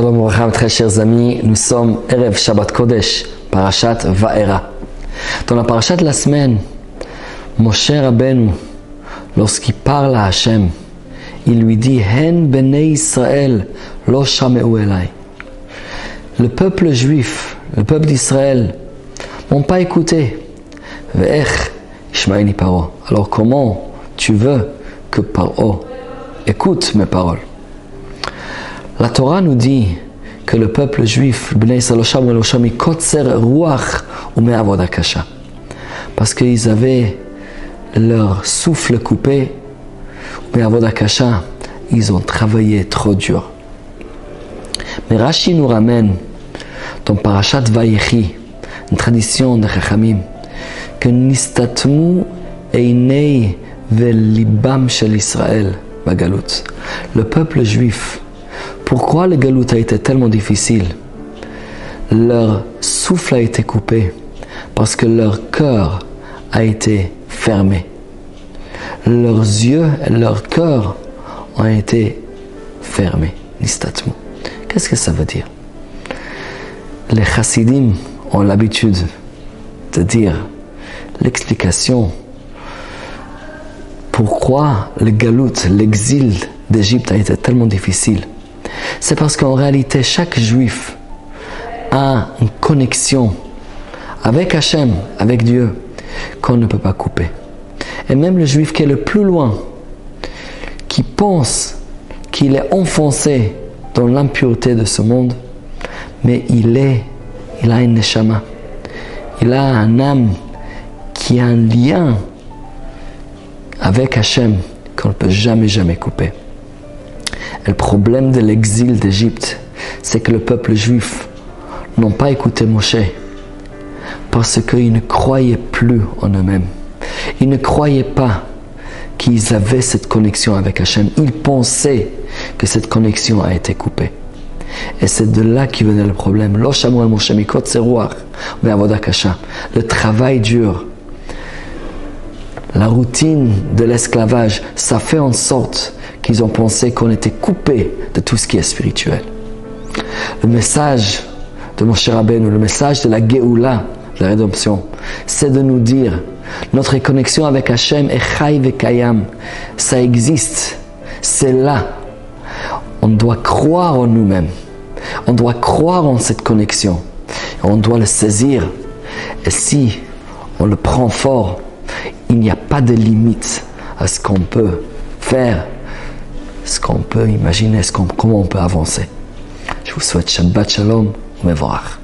Shalom Obracham, très chers amis, nous sommes Erev Shabbat Kodesh, Parashat Va'era. Dans la Parashat de la semaine, Moshe Rabbeinu, lorsqu'il parle à Hachem, il lui dit Hen Bnei Israël lo shameu elai. Le peuple juif, le peuple d'Israël, n'ont pas écouté. Ve'ech ishmaeli paro. Alors comment tu veux que Paro écoute mes paroles? La Torah nous dit que le peuple juif, parce qu'ils avaient leur souffle coupé, ils ont travaillé trop dur. Mais Rashi nous ramène dans Parashat Vayechi, une tradition de Chachamim, que Nistatmu Einei Velibam Shel Israël Bagalut. Le peuple juif, pourquoi le galout a été tellement difficile? Leur souffle a été coupé parce que leur cœur a été fermé. Leurs yeux et leur cœur ont été fermés. Nistatmu. Qu'est-ce que ça veut dire? Les chassidim ont l'habitude de dire l'explication pourquoi le galout, l'exil d'Égypte a été tellement difficile. C'est parce qu'en réalité, chaque juif a une connexion avec Hachem, avec Dieu, qu'on ne peut pas couper. Et même le juif qui est le plus loin, qui pense qu'il est enfoncé dans l'impureté de ce monde, mais il a une neshama, il a un âme qui a un lien avec Hachem qu'on ne peut jamais couper. Et le problème de l'exil d'Égypte, c'est que le peuple juif n'a pas écouté Moshe parce qu'ils ne croyaient plus en eux-mêmes. Ils ne croyaient pas qu'ils avaient cette connexion avec Hachem. Ils pensaient que cette connexion a été coupée. Et c'est de là qui venait le problème. Le travail dur, la routine de l'esclavage, ça fait en sorte qu'ils ont pensé qu'on était coupé de tout ce qui est spirituel. Le message de Moshe Rabbeinu, le message de la Géoula, de la rédemption, c'est de nous dire, notre connexion avec Hachem est Chai Vekayam, ça existe, c'est là. On doit croire en nous-mêmes, on doit croire en cette connexion, on doit le saisir, et si on le prend fort, il n'y a pas de limite à ce qu'on peut faire, ce qu'on peut imaginer, comment on peut avancer. Je vous souhaite Shabbat Shalom, Mevorach.